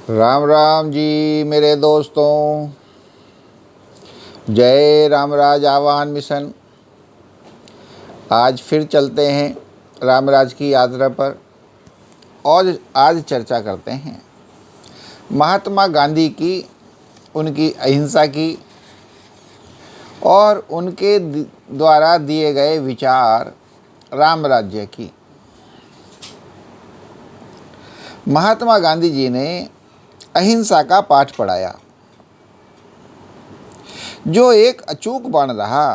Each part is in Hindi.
राम राम जी मेरे दोस्तों। जय रामराज आह्वान मिशन। आज फिर चलते हैं रामराज की यात्रा पर और आज चर्चा करते हैं महात्मा गांधी की, उनकी अहिंसा की और उनके द्वारा दिए गए विचार राम राज्य की। महात्मा गांधी जी ने अहिंसा का पाठ पढ़ाया, जो एक अचूक बाण रहा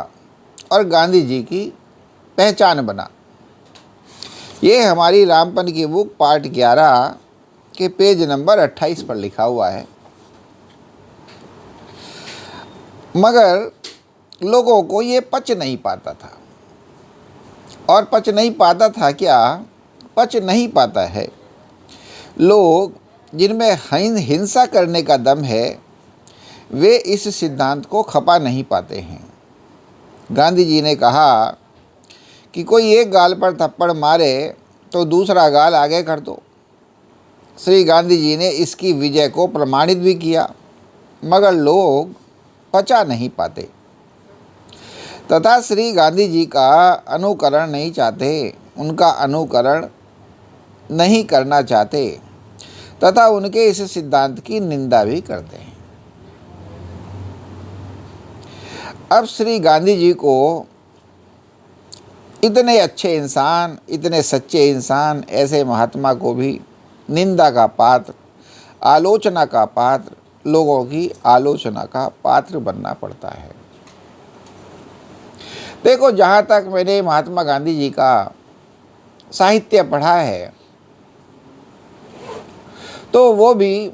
और गांधी जी की पहचान बना। ये हमारी रामपन की बुक पार्ट 11 के पेज नंबर 28 पर लिखा हुआ है। मगर लोगों को ये पच नहीं पाता था। और पच नहीं पाता था क्या? पच नहीं पाता है। लोग जिनमें हिंसा करने का दम है, वे इस सिद्धांत को खपा नहीं पाते हैं। गांधी जी ने कहा कि कोई एक गाल पर थप्पड़ मारे तो दूसरा गाल आगे कर दो। श्री गांधी जी ने इसकी विजय को प्रमाणित भी किया, मगर लोग पचा नहीं पाते तथा श्री गांधी जी का अनुकरण नहीं चाहते, उनका अनुकरण नहीं करना चाहते तथा उनके इस सिद्धांत की निंदा भी करते हैं। अब श्री गांधी जी को इतने अच्छे इंसान, इतने सच्चे इंसान, ऐसे महात्मा को भी निंदा का पात्र, आलोचना का पात्र, लोगों की आलोचना का पात्र बनना पड़ता है। देखो, जहाँ तक मैंने महात्मा गांधी जी का साहित्य पढ़ा है, तो वो भी,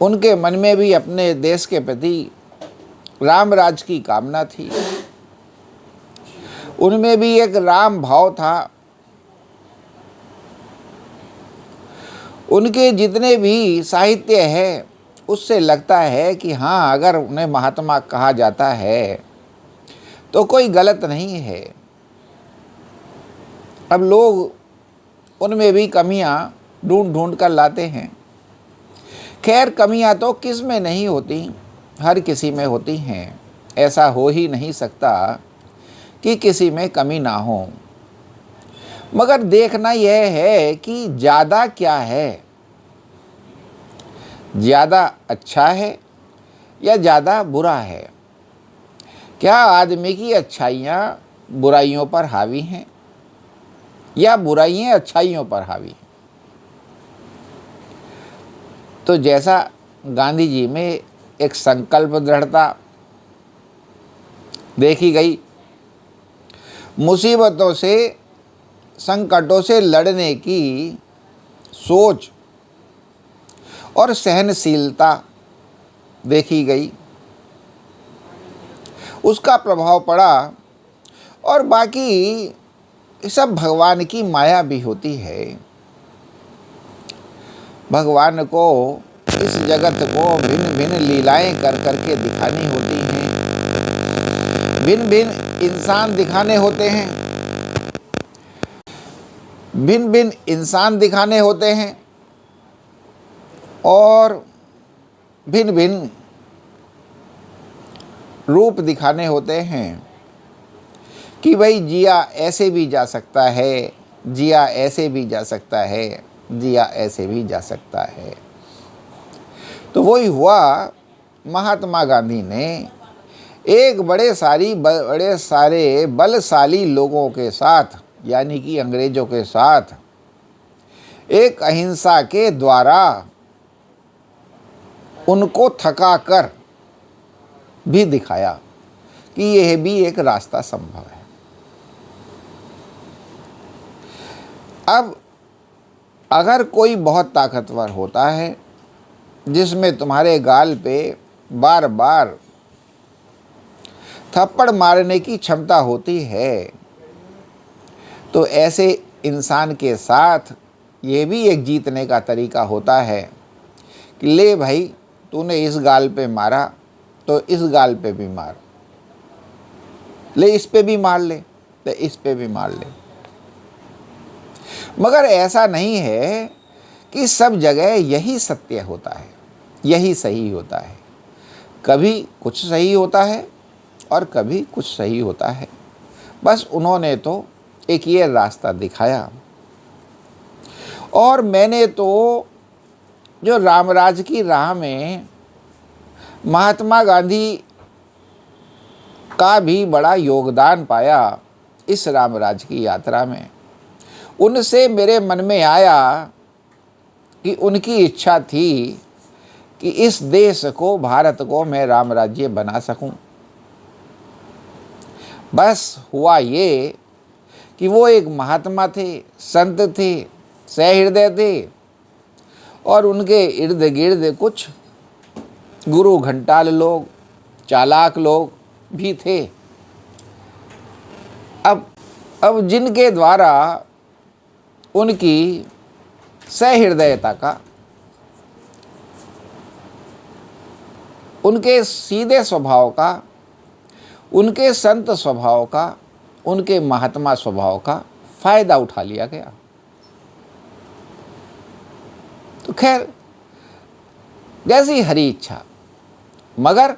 उनके मन में भी अपने देश के प्रति राम राज की कामना थी। उनमें भी एक राम भाव था। उनके जितने भी साहित्य है, उससे लगता है कि हाँ, अगर उन्हें महात्मा कहा जाता है तो कोई गलत नहीं है। अब लोग उनमें भी कमियां ढूंढ ढूंढ कर लाते हैं। खैर, कमियां तो किस में नहीं होती, हर किसी में होती हैं। ऐसा हो ही नहीं सकता कि किसी में कमी ना हो। मगर देखना यह है कि ज़्यादा क्या है, ज़्यादा अच्छा है या ज़्यादा बुरा है। क्या आदमी की अच्छाइयाँ बुराइयों पर हावी हैं या बुराइयाँ अच्छाइयों पर हावी हैं? तो जैसा गांधी जी में एक संकल्प दृढ़ता देखी गई, मुसीबतों से, संकटों से लड़ने की सोच और सहनशीलता देखी गई, उसका प्रभाव पड़ा। और बाकी सब भगवान की माया भी होती है। भगवान को इस जगत को भिन्न भिन्न लीलाएं कर करके दिखानी होती हैं, भिन्न भिन्न इंसान दिखाने होते हैं, भिन्न भिन्न इंसान दिखाने होते हैं और भिन्न भिन्न रूप दिखाने होते हैं कि भाई जिया ऐसे भी जा सकता है, जिया ऐसे भी जा सकता है, जिया ऐसे भी जा सकता है। तो वही हुआ, महात्मा गांधी ने एक बड़े सारे बलशाली लोगों के साथ, यानी कि अंग्रेजों के साथ, एक अहिंसा के द्वारा उनको थका कर भी दिखाया कि यह भी एक रास्ता संभव है। अब अगर कोई बहुत ताकतवर होता है, जिसमें तुम्हारे गाल पे बार बार थप्पड़ मारने की क्षमता होती है, तो ऐसे इंसान के साथ ये भी एक जीतने का तरीका होता है कि ले भाई, तूने इस गाल पे मारा तो इस गाल पे भी मार, ले इस पे भी मार ले, तो इस पे भी मार ले। मगर ऐसा नहीं है कि सब जगह यही सत्य होता है, यही सही होता है। कभी कुछ सही होता है और कभी कुछ सही होता है। बस उन्होंने तो एक ये रास्ता दिखाया, और मैंने तो जो रामराज की राह में महात्मा गांधी का भी बड़ा योगदान पाया इस रामराज की यात्रा में। उनसे मेरे मन में आया कि उनकी इच्छा थी कि इस देश को, भारत को मैं राम राज्य बना सकूं। बस हुआ ये कि वो एक महात्मा थे, संत थे, सहृदय थे, और उनके इर्द गिर्द कुछ गुरु घंटाल लोग, चालाक लोग भी थे। अब जिनके द्वारा उनकी सहृदयता का, उनके सीधे स्वभाव का, उनके संत स्वभाव का, उनके महात्मा स्वभाव का फायदा उठा लिया गया। तो खैर, जैसी हरी इच्छा, मगर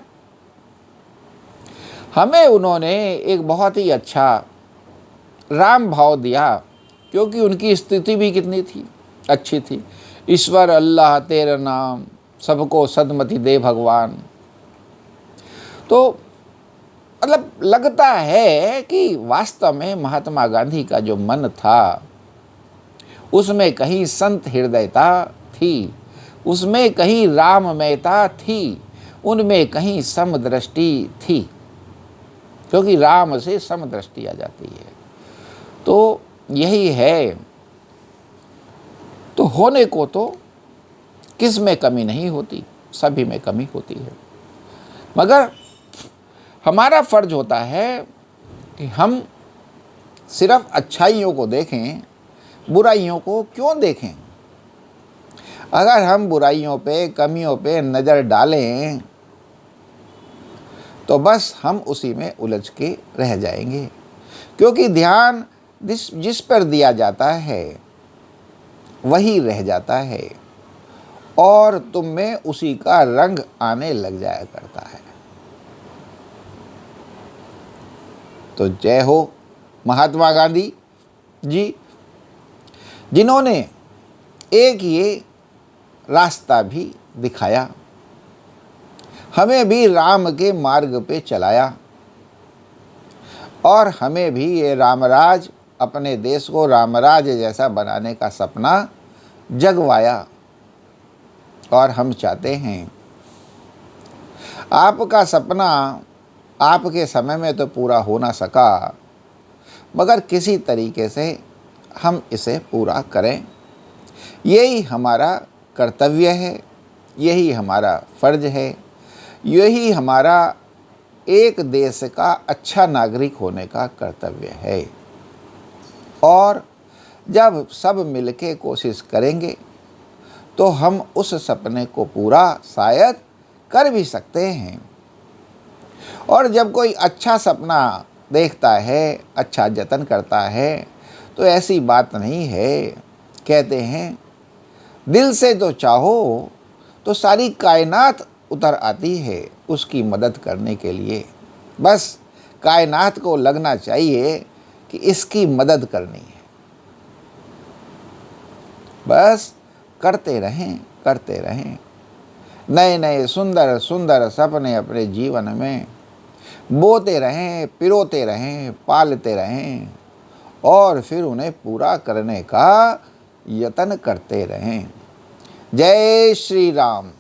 हमें उन्होंने एक बहुत ही अच्छा राम भाव दिया, क्योंकि उनकी स्थिति भी कितनी थी, अच्छी थी। ईश्वर अल्लाह तेरा नाम, सबको सदमति दे भगवान। तो मतलब लगता है कि वास्तव में महात्मा गांधी का जो मन था, उसमें कहीं संत हृदयता थी, उसमें कहीं राममयता थी, उनमें कहीं समदृष्टि थी, क्योंकि राम से समदृष्टि आ जाती है। तो यही है। तो होने को तो किस में कमी नहीं होती, सभी में कमी होती है, मगर हमारा फर्ज होता है कि हम सिर्फ अच्छाइयों को देखें, बुराइयों को क्यों देखें। अगर हम बुराइयों पे, कमियों पे नज़र डालें तो बस हम उसी में उलझ के रह जाएंगे, क्योंकि ध्यान जिस पर दिया जाता है वही रह जाता है, और तुम में उसी का रंग आने लग जाया करता है। तो जय हो महात्मा गांधी जी, जिन्होंने एक ये रास्ता भी दिखाया, हमें भी राम के मार्ग पे चलाया, और हमें भी ये रामराज, अपने देश को रामराज जैसा बनाने का सपना जगवाया। और हम चाहते हैं आपका सपना आपके समय में तो पूरा हो ना सका, मगर किसी तरीके से हम इसे पूरा करें। यही हमारा कर्तव्य है, यही हमारा फर्ज है, यही हमारा एक देश का अच्छा नागरिक होने का कर्तव्य है। और जब सब मिलके कोशिश करेंगे तो हम उस सपने को पूरा शायद कर भी सकते हैं। और जब कोई अच्छा सपना देखता है, अच्छा जतन करता है, तो ऐसी बात नहीं है। कहते हैं दिल से तो चाहो तो सारी कायनात उतर आती है उसकी मदद करने के लिए। बस कायनात को लगना चाहिए कि इसकी मदद करनी है। बस करते रहें, करते रहें, नए नए सुंदर सुंदर सपने अपने जीवन में बोते रहें, पिरोते रहें, पालते रहें, और फिर उन्हें पूरा करने का यत्न करते रहें। जय श्री राम।